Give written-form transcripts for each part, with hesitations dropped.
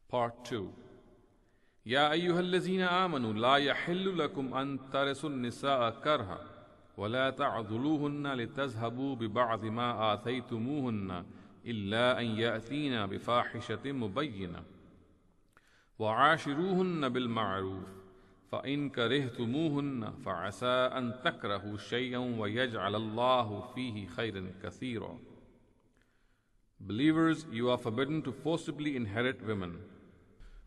Part 2. يا أيها الذين آمنوا لا يحل لكم أن ترثوا النساء كرها ولا تعضلوهن لتذهبوا ببعض ما آتيتموهن إلا أن يأتين بفاحشة مبينة وعاشروهن بالمعروف فإن كرهتموهن فعسى أن تكرهوا شيئا ويجعل الله فيه خيرا كثيرا. Believers, you are forbidden to forcibly inherit women,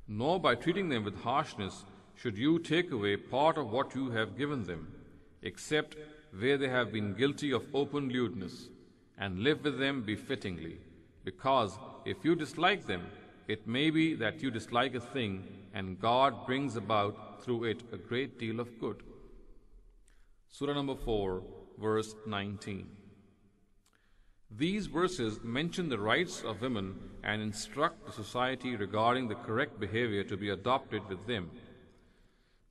nor by treating them with harshness should you take away part of what you have given them, except where they have been guilty of open lewdness, and live with them befittingly, because if you dislike them, it may be that you dislike a thing, and God brings about through it a great deal of good. Surah number 4, verse 19. These verses mention the rights of women and instruct the society regarding the correct behavior to be adopted with them.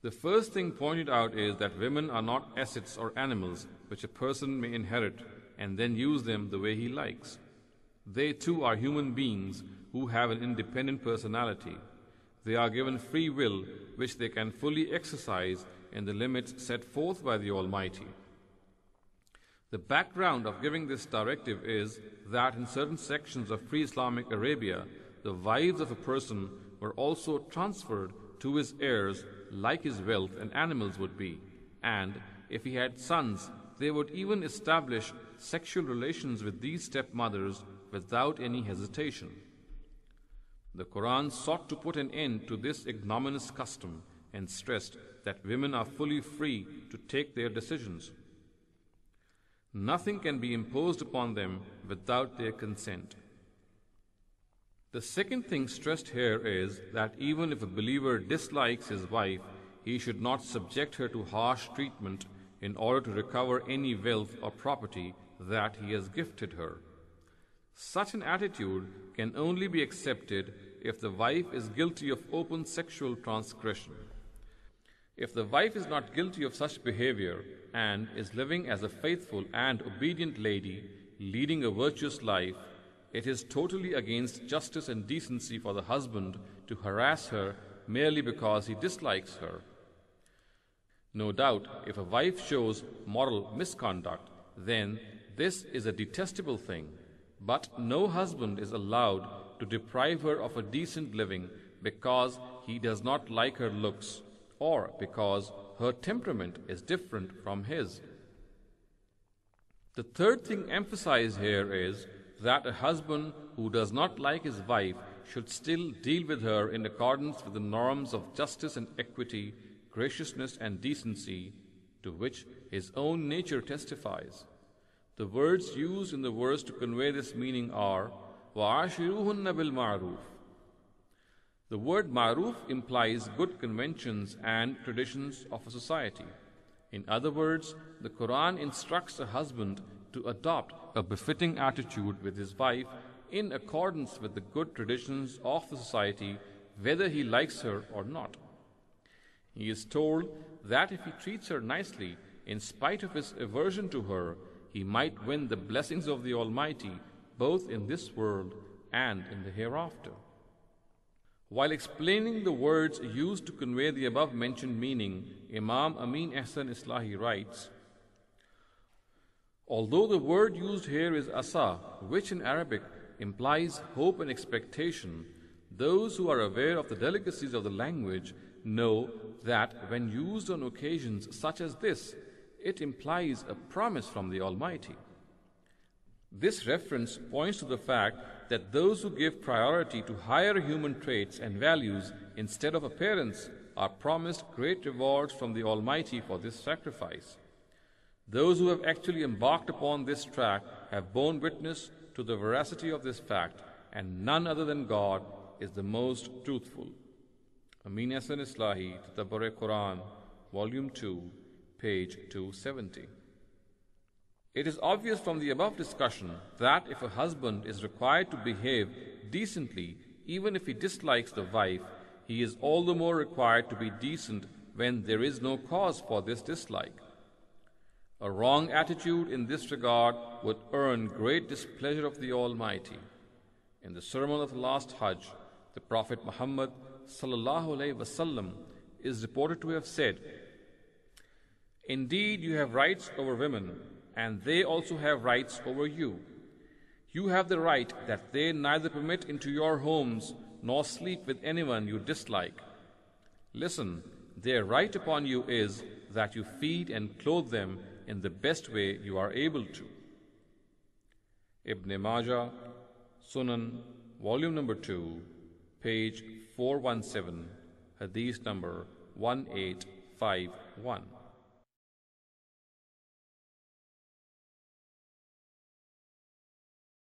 The first thing pointed out is that women are not assets or animals which a person may inherit and then use them the way he likes. They too are human beings who have an independent personality. They are given free will which they can fully exercise in the limits set forth by the Almighty. The background of giving this directive is that in certain sections of pre-Islamic Arabia, the wives of a person were also transferred to his heirs like his wealth and animals would be, and if he had sons, they would even establish sexual relations with these stepmothers without any hesitation. The Quran sought to put an end to this ignominious custom and stressed that women are fully free to take their decisions. Nothing can be imposed upon them without their consent. The second thing stressed here is that even if a believer dislikes his wife, he should not subject her to harsh treatment in order to recover any wealth or property that he has gifted her. Such an attitude can only be accepted if the wife is guilty of open sexual transgression. If the wife is not guilty of such behavior and is living as a faithful and obedient lady, leading a virtuous life, it is totally against justice and decency for the husband to harass her merely because he dislikes her. No doubt, if a wife shows moral misconduct, then this is a detestable thing, but no husband is allowed to deprive her of a decent living because he does not like her looks, or because her temperament is different from his. The third thing emphasized here is that a husband who does not like his wife should still deal with her in accordance with the norms of justice and equity, graciousness and decency, to which his own nature testifies. The words used in the verse to convey this meaning are وَعَاشِرُوهُنَّ بِالْمَعْرُوفِ. The word ma'ruf implies good conventions and traditions of a society. In other words, the Quran instructs a husband to adopt a befitting attitude with his wife in accordance with the good traditions of the society, whether he likes her or not. He is told that if he treats her nicely, in spite of his aversion to her, he might win the blessings of the Almighty both in this world and in the hereafter. While explaining the words used to convey the above-mentioned meaning, Imam Amin Ahsan Islahi writes, although the word used here is asa, which in Arabic implies hope and expectation, those who are aware of the delicacies of the language know that when used on occasions such as this, it implies a promise from the Almighty. This reference points to the fact that those who give priority to higher human traits and values instead of appearance are promised great rewards from the Almighty for this sacrifice. Those who have actually embarked upon this track have borne witness to the veracity of this fact, and none other than God is the most truthful. Amin Ahsan Islahi, Tadabbur Quran, Volume 2, page 270. It is obvious from the above discussion that if a husband is required to behave decently, even if he dislikes the wife, he is all the more required to be decent when there is no cause for this dislike. A wrong attitude in this regard would earn great displeasure of the Almighty. In the sermon of the last Hajj, The Prophet Muhammad sallallahu alaihi wasallam is reported to have said, "Indeed, you have rights over women, and they also have rights over you. You have the right that they neither permit into your homes nor sleep with anyone you dislike. Listen, their right upon you is that you feed and clothe them in the best way you are able to." Ibn Majah, Sunan, volume number 2, page 417, hadith number 1851.